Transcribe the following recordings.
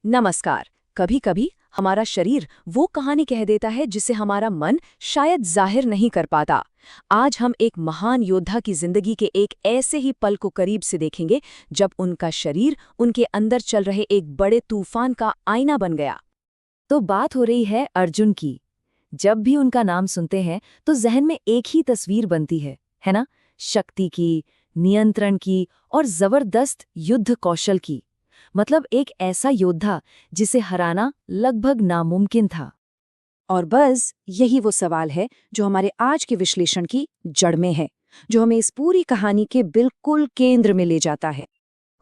नमस्कार। कभी कभी हमारा शरीर वो कहानी कह देता है जिसे हमारा मन शायद जाहिर नहीं कर पाता। आज हम एक महान योद्धा की जिंदगी के एक ऐसे ही पल को करीब से देखेंगे जब उनका शरीर उनके अंदर चल रहे एक बड़े तूफान का आईना बन गया। तो बात हो रही है अर्जुन की। जब भी उनका नाम सुनते हैं तो जहन में एक ही तस्वीर बनती है ना? शक्ति की, नियंत्रण की और जबरदस्त युद्ध कौशल की। मतलब एक ऐसा योद्धा जिसे हराना लगभग नामुमकिन था। और बस यही वो सवाल है जो हमारे आज के विश्लेषण की जड़ में है, जो हमें इस पूरी कहानी के बिल्कुल केंद्र में ले जाता है।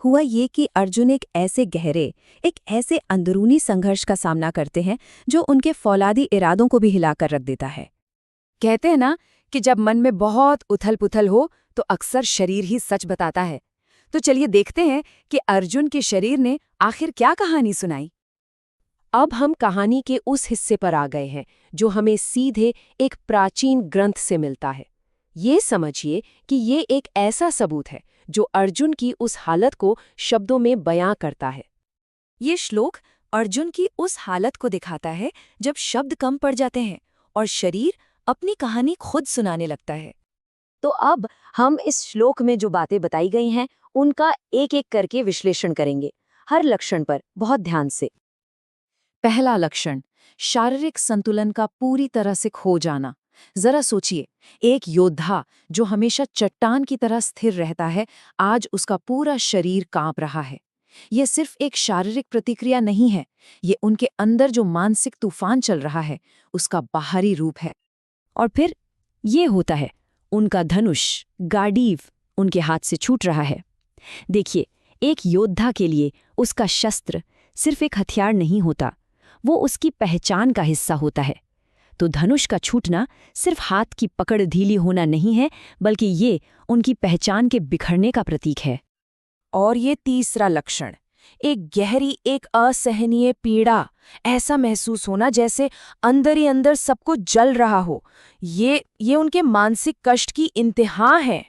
हुआ ये कि अर्जुन एक ऐसे अंदरूनी संघर्ष का सामना करते हैं जो उनके फौलादी इरादों को भी हिलाकर रख देता है। कहते हैं ना कि जब मन में बहुत उथल-पुथल हो तो अक्सर शरीर ही सच बताता है। तो चलिए देखते हैं कि अर्जुन के शरीर ने आखिर क्या कहानी सुनाई। अब हम कहानी के उस हिस्से पर आ गए हैं जो हमें सीधे एक प्राचीन ग्रंथ से मिलता है। ये समझिए कि ये एक ऐसा सबूत है जो अर्जुन की उस हालत को शब्दों में बयां करता है। ये श्लोक अर्जुन की उस हालत को दिखाता है जब शब्द कम पड़ जाते हैं और शरीर अपनी कहानी खुद सुनाने लगता है। तो अब हम इस श्लोक में जो बातें बताई गई हैं उनका एक-एक करके विश्लेषण करेंगे, हर लक्षण पर बहुत ध्यान से। पहला लक्षण, शारीरिक संतुलन का पूरी तरह से खो जाना। जरा सोचिए, एक योद्धा जो हमेशा चट्टान की तरह स्थिर रहता है, आज उसका पूरा शरीर कांप रहा है। यह सिर्फ एक शारीरिक प्रतिक्रिया नहीं है, ये उनके अंदर जो मानसिक तूफान चल रहा है, उसका बाहरी रूप है। और फिर ये होता है, उनका धनुष, गांडीव, उनके हाथ से छूट रहा है। देखिए, एक योद्धा के लिए उसका शस्त्र सिर्फ एक हथियार नहीं होता, वो उसकी पहचान का हिस्सा होता है। तो धनुष का छूटना सिर्फ हाथ की पकड़ ढीली होना नहीं है, बल्कि ये उनकी पहचान के बिखरने का प्रतीक है। और ये तीसरा लक्षण, एक गहरी, एक असहनीय पीड़ा, ऐसा महसूस होना जैसे अंदर ही अंदर सब कुछ जल रहा हो। ये उनके मानसिक कष्ट की इंतहा है।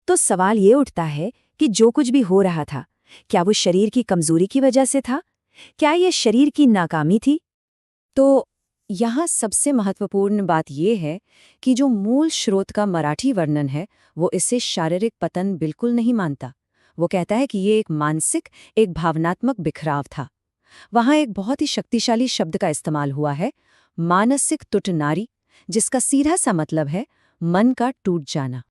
तो सवाल ये उठता है कि जो कुछ भी हो रहा था, क्या वो शरीर की कमजोरी की वजह से था? क्या ये शरीर की नाकामी थी? तो यहाँ सबसे महत्वपूर्ण बात यह है कि जो मूल स्रोत का मराठी वर्णन है, वो इसे शारीरिक पतन बिल्कुल नहीं मानता। वो कहता है कि ये एक मानसिक, एक भावनात्मक बिखराव था। वहाँ एक बहुत ही शक्तिशाली शब्द का इस्तेमाल हुआ है, मानसिक तुटनारी, जिसका सीधा सा मतलब है मन का टूट जाना।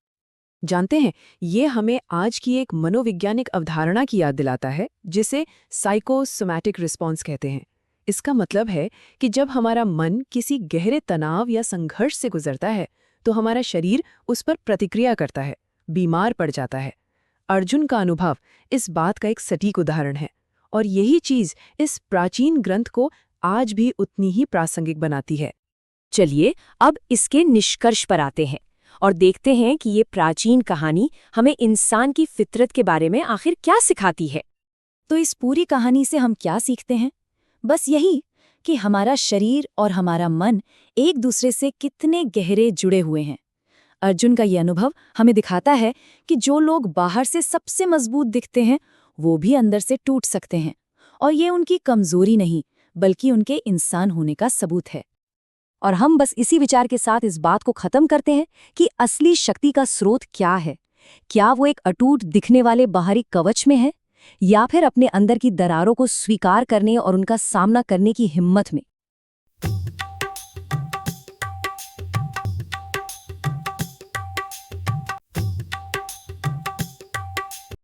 जानते हैं, ये हमें आज की एक मनोवैज्ञानिक अवधारणा की याद दिलाता है जिसे साइकोसोमैटिक रिस्पॉन्स कहते हैं। इसका मतलब है कि जब हमारा मन किसी गहरे तनाव या संघर्ष से गुजरता है तो हमारा शरीर उस पर प्रतिक्रिया करता है, बीमार पड़ जाता है। अर्जुन का अनुभव इस बात का एक सटीक उदाहरण है और यही चीज इस प्राचीन ग्रंथ को आज भी उतनी ही प्रासंगिक बनाती है। चलिए अब इसके निष्कर्ष पर आते हैं और देखते हैं कि ये प्राचीन कहानी हमें इंसान की फितरत के बारे में आखिर क्या सिखाती है। तो इस पूरी कहानी से हम क्या सीखते हैं? बस यही कि हमारा शरीर और हमारा मन एक दूसरे से कितने गहरे जुड़े हुए हैं। अर्जुन का ये अनुभव हमें दिखाता है कि जो लोग बाहर से सबसे मजबूत दिखते हैं, वो भी अंदर से टूट सकते हैं। और ये उनकी कमजोरी नहीं, बल्कि उनके इंसान होने का सबूत है। और हम बस इसी विचार के साथ इस बात को खत्म करते हैं कि असली शक्ति का स्रोत क्या है। क्या वो एक अटूट दिखने वाले बाहरी कवच में है, या फिर अपने अंदर की दरारों को स्वीकार करने और उनका सामना करने की हिम्मत में?